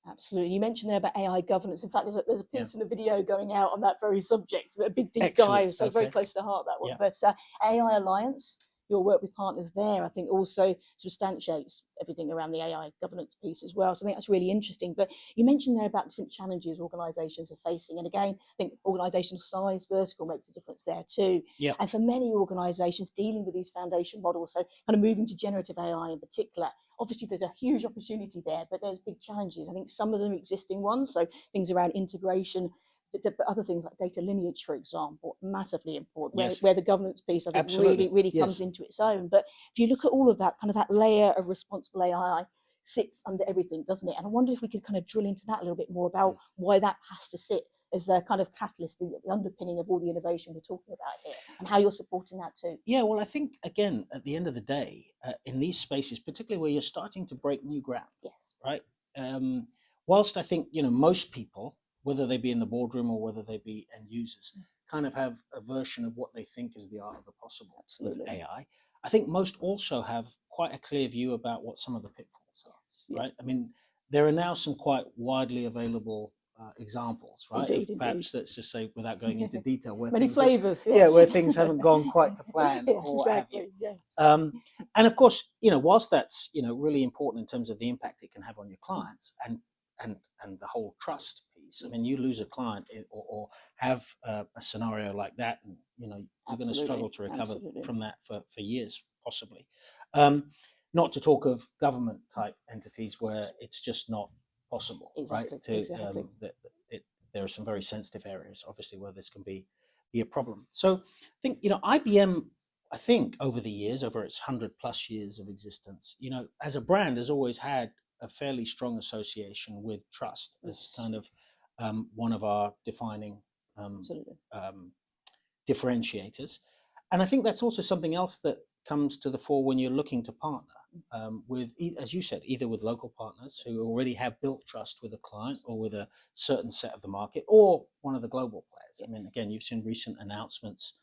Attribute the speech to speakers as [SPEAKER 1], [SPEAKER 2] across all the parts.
[SPEAKER 1] Absolutely. You mentioned there about AI governance. In fact, there's a piece in the video going out on that very subject, a big deep dive, so very close to heart, that one. But AI Alliance, your work with partners there, I think also substantiates everything around the AI governance piece as well. So I think that's really interesting. But you mentioned there about different challenges organisations are facing. And again, I think organisational size, vertical makes a difference there too. And for many organisations dealing with these foundation models, so kind of moving to generative AI in particular, obviously there's a huge opportunity there, but there's big challenges. I think some of them are existing ones, so things around integration, but other things like data lineage, for example, massively important, where the governance piece, I think, really comes into its own. But if you look at all of that, kind of that layer of responsible AI sits under everything, doesn't it? And I wonder if we could kind of drill into that a little bit more about why that has to sit as the kind of catalyst, the underpinning of all the innovation we're talking about here, and how you're supporting that too.
[SPEAKER 2] Yeah, well, I think, again, at the end of the day, in these spaces, particularly where you're starting to break new ground, right? Whilst I think, most people, whether they be in the boardroom or whether they be end users, kind of have a version of what they think is the art of the possible with AI. I think most also have quite a clear view about what some of the pitfalls are, right? I mean, there are now some quite widely available examples, right? Perhaps let's just say, without going into detail, where
[SPEAKER 1] many flavors,
[SPEAKER 2] where things haven't gone quite to plan, or what have you. And of course, whilst that's really important in terms of the impact it can have on your clients and the whole trust piece. I mean, you lose a client or have a scenario like that, and you're going to struggle to recover from that for years, possibly. Not to talk of government type entities where it's just not possible, right? There are some very sensitive areas, obviously, where this can be a problem. So I think, IBM, I think over the years, over its 100+ years of existence, as a brand has always had a fairly strong association with trust as kind of one of our defining differentiators. And I think that's also something else that comes to the fore when you're looking to partner with, as you said, either with local partners who already have built trust with a client or with a certain set of the market, or one of the global players. I mean, again, you've seen recent announcements.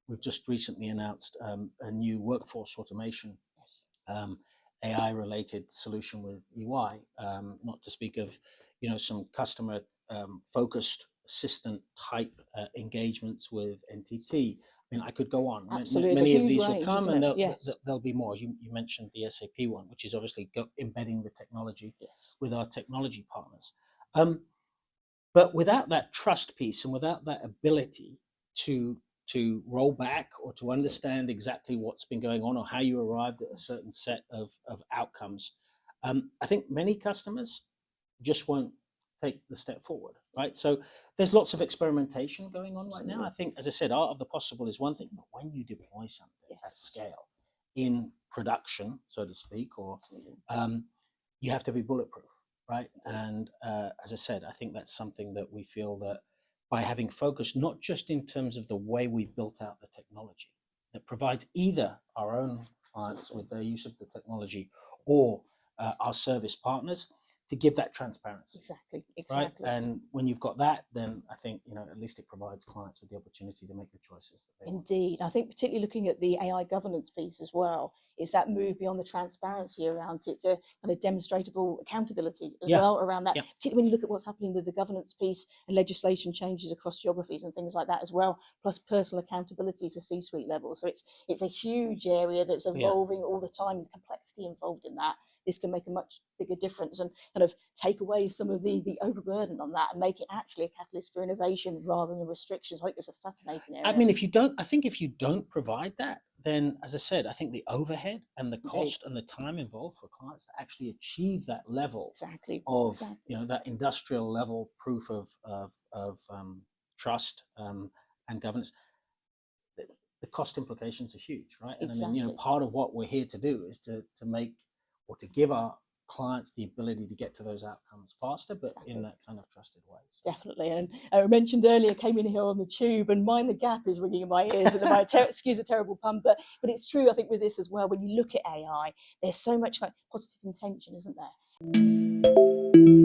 [SPEAKER 2] We've just recently announced a new workforce automation AI-related solution with EY, not to speak of, some customer focused assistant type engagements with NTT. I mean, I could go on. Many of these will come, and there'll be more. You mentioned the SAP one, which is obviously embedding the technology with our technology partners. But without that trust piece and without that ability to roll back or to understand exactly what's been going on or how you arrived at a certain set of outcomes, I think many customers just won't take the step forward, right? So there's lots of experimentation going on right now. I think, as I said, art of the possible is one thing, but when you deploy something at scale in production, so to speak, or you have to be bulletproof, right? And as I said, I think that's something that we feel that by having focused, not just in terms of the way we've built out the technology that provides either our own clients with their use of the technology or our service partners, to give that transparency. Right? And when you've got that, then I think, at least it provides clients with the opportunity to make the choices that they want.
[SPEAKER 1] Indeed. I think particularly looking at the AI governance piece as well, is that move beyond the transparency around it to kind of demonstrable accountability as well around that. Particularly when you look at what's happening with the governance piece and legislation changes across geographies and things like that as well, plus personal accountability for C-suite level. So it's a huge area that's evolving all the time, the complexity involved in that. This can make a much bigger difference and kind of take away some of the overburden on that and make it actually a catalyst for innovation rather than restrictions. I think it's a fascinating area.
[SPEAKER 2] I mean, if you don't provide that, then, as I said, I think the overhead and the cost and the time involved for clients to actually achieve that level of, that industrial level proof of trust and governance, the cost implications are huge, right? And I mean, part of what we're here to do is to make, or to give our clients the ability to get to those outcomes faster, but in that kind of trusted way. So.
[SPEAKER 1] Definitely. And I mentioned earlier, came in here on the tube, and Mind the Gap is ringing in my ears at the moment. Excuse a terrible pun, but it's true, I think, with this as well. When you look at AI, there's so much positive intention, isn't there?